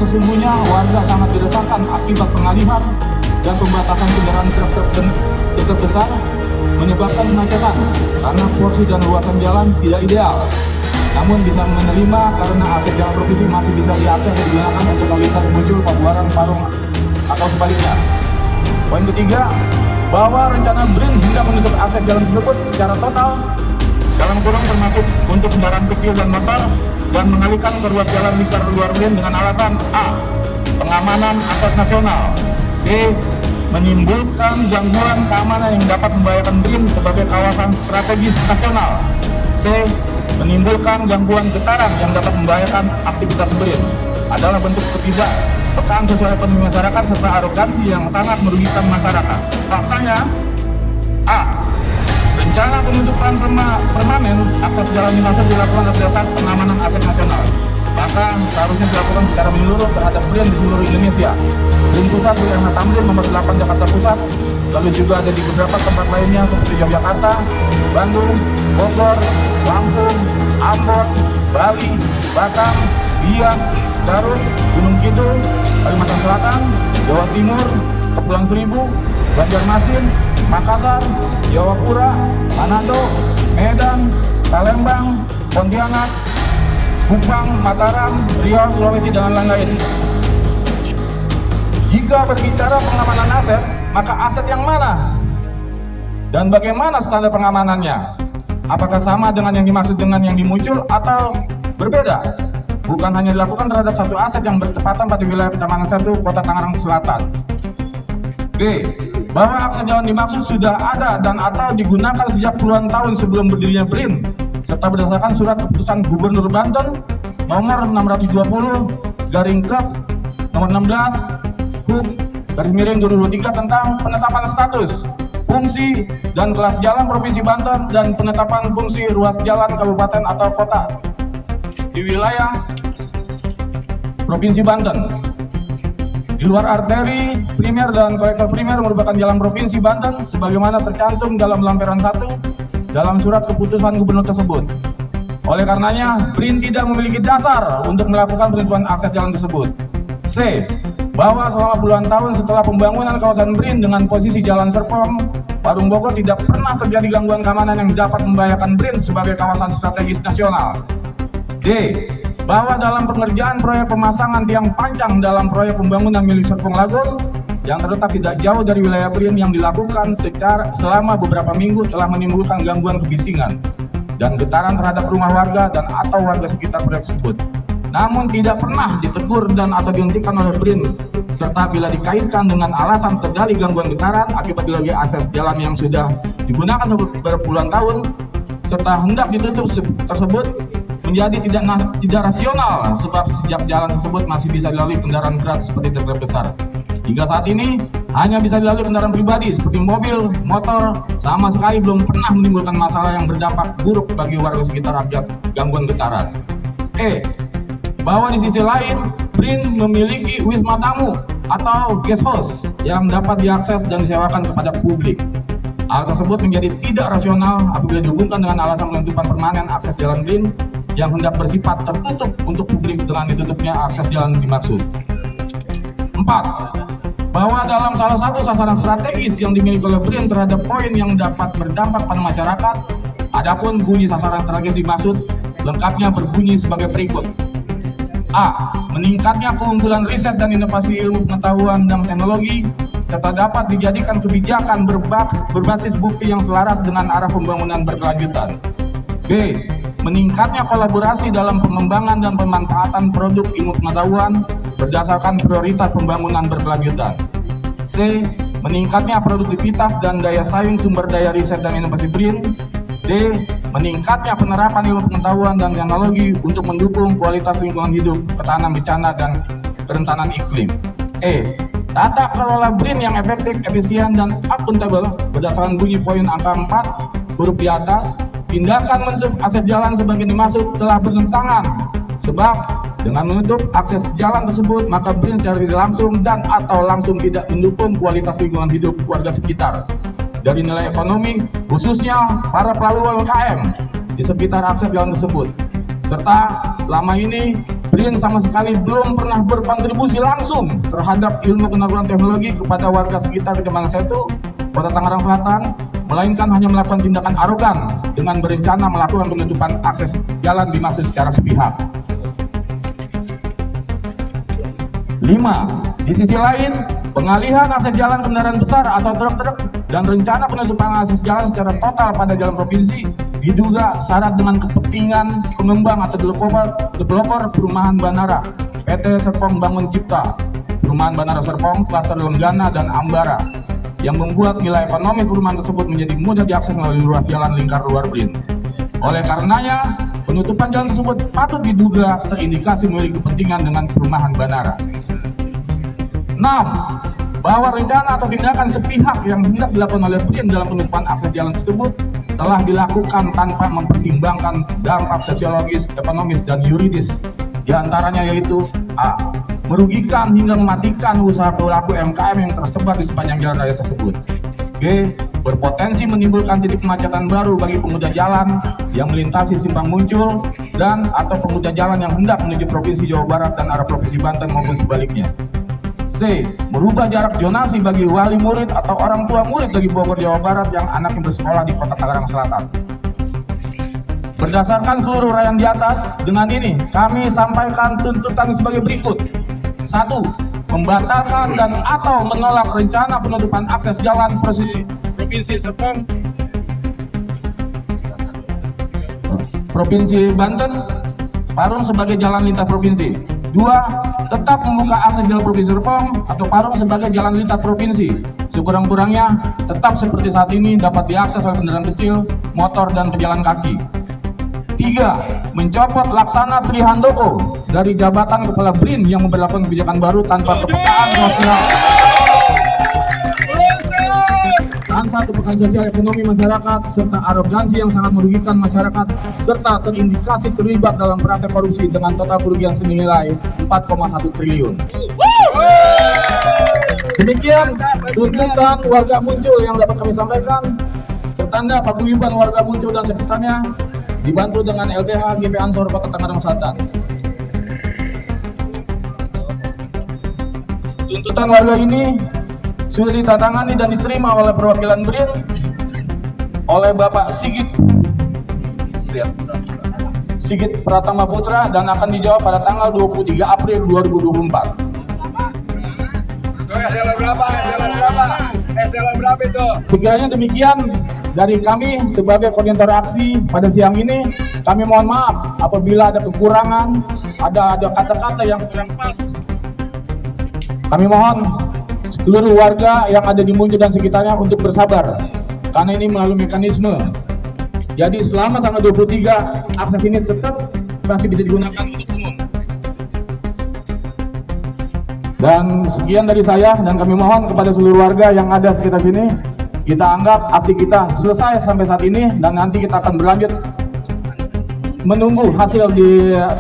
sesungguhnya warga sangat dirasakan akibat pengalihan dan pembatasan kendaraan truk besar menyebabkan kemacetan karena porsi dan luasan jalan tidak ideal. Namun bisa menerima karena akses jalan provinsi masih bisa diakses dan digunakan untuk melintas muncul Pabuaran, Parung atau sebaliknya. Poin ketiga, bahwa rencana BRIN hendak menutup akses jalan tersebut secara total dalam kurung termasuk untuk kendaraan kecil dan motor dan mengalihkan ke ruas jalan lingkar luar BRIN dengan alasan A. Pengamanan akses nasional, B. Menimbulkan gangguan keamanan yang dapat membahayakan BRIN sebagai kawasan strategis nasional, C. Menimbulkan gangguan getaran yang dapat membahayakan aktivitas BRIN. Adalah bentuk ketidakpekaan sosial ekonomi masyarakat serta arogansi yang sangat merugikan masyarakat. Faktanya, A. Rencana penutupan permanen akses jalan dimaksud dilakukan berdasarkan pengamanan akses nasional. Maka seharusnya dilakukan secara menyeluruh terhadap BRIN di seluruh Indonesia. BRIN pusat di RW Tamrin nomor 8 Jakarta Pusat, lalu juga ada di beberapa tempat lainnya seperti Yogyakarta, Bandung, Bogor, Lampung, Ambon, Bali, Batam, Biak, Garut, Gunung Kidul, Kalimantan Selatan, Jawa Timur, Kepulauan Seribu, Banjarmasin, Makassar, Jayapura, Manado, Medan, Palembang, Pontianak, Kupang, Mataram, Riau, Sulawesi, dan lain-lain. Jika berbicara pengamanan aset, maka aset yang mana? Dan bagaimana standar pengamanannya? Apakah sama dengan yang dimaksud dengan yang dimuncul atau berbeda? Bukan hanya dilakukan terhadap satu aset yang bertepatan pada wilayah Kecamatan 1 Kota Tangerang Selatan. B. Bahwa akses jalan dimaksud sudah ada dan atau digunakan sejak puluhan tahun sebelum berdirinya BRIN, serta berdasarkan surat keputusan Gubernur Banten nomor 620/Kep nomor 16 Hub/2023 tentang penetapan status, fungsi, dan kelas jalan Provinsi Banten dan penetapan fungsi ruas jalan kabupaten atau kota di wilayah Provinsi Banten. Di luar arteri primer dan kolektor primer merupakan jalan Provinsi Banten sebagaimana tercantum dalam lampiran 1 dalam surat keputusan gubernur tersebut. Oleh karenanya, BRIN tidak memiliki dasar untuk melakukan penutupan akses jalan tersebut. C. Bahwa selama puluhan tahun setelah pembangunan kawasan BRIN dengan posisi Jalan Serpong, Parung Bogor tidak pernah terjadi gangguan keamanan yang dapat membahayakan BRIN sebagai kawasan strategis nasional. D. Bahwa dalam pengerjaan proyek pemasangan tiang pancang dalam proyek pembangunan milik Serpong Lagun yang terletak tidak jauh dari wilayah BRIN yang dilakukan selama beberapa minggu telah menimbulkan gangguan kebisingan dan getaran terhadap rumah warga dan atau warga sekitar proyek tersebut. Namun tidak pernah ditegur dan atau dihentikan oleh BRIN, serta bila dikaitkan dengan alasan terjadi gangguan getaran akibat dilagi akses jalan yang sudah digunakan berpuluhan tahun, serta hendak ditutup tersebut menjadi tidak rasional sebab sejak jalan tersebut masih bisa dilalui kendaraan berat seperti truk besar. Hingga saat ini hanya bisa dilalui kendaraan pribadi seperti mobil, motor, sama sekali belum pernah menimbulkan masalah yang berdampak buruk bagi warga sekitar akibat gangguan getaran. E. Bahwa di sisi lain, BRIN memiliki wisma tamu atau guest house yang dapat diakses dan disewakan kepada publik. Hal tersebut menjadi tidak rasional apabila dihubungkan dengan alasan penutupan permanen akses jalan BRIN yang hendak bersifat tertutup untuk publik dengan ditutupnya akses jalan dimaksud. 4. Bahwa dalam salah satu sasaran strategis yang dimiliki oleh BRIN terhadap poin yang dapat berdampak pada masyarakat, adapun bunyi sasaran strategis dimaksud lengkapnya berbunyi sebagai berikut. A. Meningkatnya keunggulan riset dan inovasi ilmu pengetahuan dan teknologi serta dapat dijadikan kebijakan berbasis bukti yang selaras dengan arah pembangunan berkelanjutan. B. Meningkatnya kolaborasi dalam pengembangan dan pemanfaatan produk ilmu pengetahuan berdasarkan prioritas pembangunan berkelanjutan. C. Meningkatnya produktivitas dan daya saing sumber daya riset dan inovasi BRIN. D. Meningkatnya penerapan ilmu pengetahuan dan teknologi untuk mendukung kualitas lingkungan hidup, ketahanan bencana, dan kerentanan iklim. E. Tata kelola BRIN yang efektif, efisien, dan akuntabel berdasarkan bunyi poin angka 4 huruf di atas. Tindakan menutup akses jalan sebagai dimaksud telah bertentangan sebab dengan menutup akses jalan tersebut maka BRIN secara tidak langsung dan atau langsung tidak mendukung kualitas lingkungan hidup warga sekitar. Dari nilai ekonomi, khususnya para pelaku UMKM di sekitar akses jalan tersebut. Serta selama ini BRIN sama sekali belum pernah berkontribusi langsung terhadap ilmu pengetahuan teknologi kepada warga sekitar Kecamatan Setu, Kota Tangerang Selatan, melainkan hanya melakukan tindakan arogan dengan berencana melakukan penutupan akses jalan dimaksud secara sepihak. 5. Di sisi lain, pengalihan akses jalan kendaraan besar atau truk-truk dan rencana penutupan akses jalan secara total pada jalan provinsi diduga syarat dengan kepentingan pengembang atau developer perumahan bandara PT Serpong Bangun Cipta, Perumahan Bandara Serpong, Klaster Lenggana dan Ambara, yang membuat nilai ekonomi perumahan tersebut menjadi mudah diakses melalui ruas jalan lingkar luar BRIN. Oleh karenanya, penutupan jalan tersebut patut diduga terindikasi memiliki kepentingan dengan perumahan bandara. 6. Bahwa rencana atau tindakan sepihak yang hendak dilakukan oleh BRIN dalam penutupan akses jalan tersebut telah dilakukan tanpa mempertimbangkan dampak sosiologis, ekonomis, dan yuridis. Di antaranya yaitu A. Merugikan hingga mematikan usaha pelaku UMKM yang tersebar di sepanjang jalan raya tersebut. B. Berpotensi menimbulkan titik kemacetan baru bagi pengguna jalan yang melintasi simpang muncul dan atau pengguna jalan yang hendak menuju Provinsi Jawa Barat dan arah Provinsi Banten maupun sebaliknya. C. Merubah jarak zonasi bagi wali murid atau orang tua murid dari Bogor, Jawa Barat yang anaknya bersekolah di Kota Tangerang Selatan. Berdasarkan seluruh uraian di atas, dengan ini kami sampaikan tuntutan sebagai berikut. 1. Membatalkan dan atau menolak rencana penutupan akses jalan Provinsi Serpong, Provinsi Banten, Parung sebagai jalan lintas provinsi. 2. Tetap membuka akses jalan Provinsi Serpong atau Parung sebagai jalan lintas provinsi. Sekurang-kurangnya tetap seperti saat ini dapat diakses oleh kendaraan kecil, motor, dan pejalan kaki. 3. Mencopot Laksana Trihandoko dari jabatan Kepala BRIN yang memperlakukan kebijakan baru tanpa kepekaan sosial, ekonomi masyarakat, serta arogansi yang sangat merugikan masyarakat, serta terindikasi terlibat dalam praktek korupsi dengan total kerugian senilai 4,1 triliun. Demikian tuntutan warga Muncul yang dapat kami sampaikan. Pertanda paguyuban warga Muncul dan sekitarnya, dibantu dengan LBH GP Ansor Kota Tangerang Selatan. Tuntutan warga ini sudah ditandatangani dan diterima oleh perwakilan BRIN oleh Bapak Sigit Pratama Putra dan akan dijawab pada tanggal 23 April 2024. SLA berapa itu? Sekiranya demikian dari kami sebagai koordinator aksi pada siang ini. Kami mohon maaf apabila ada kekurangan, ada kata-kata yang kurang pas. Kami mohon seluruh warga yang ada di Muncul dan sekitarnya untuk bersabar, karena ini melalui mekanisme. Jadi selama tanggal 23 akses ini tetap masih bisa digunakan untuk umum. Dan sekian dari saya, dan kami mohon kepada seluruh warga yang ada sekitar sini, kita anggap aksi kita selesai sampai saat ini, dan nanti kita akan berlanjut menunggu hasil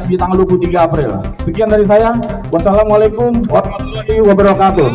di tanggal 23 April. Sekian dari saya. Wassalamualaikum warahmatullahi wabarakatuh.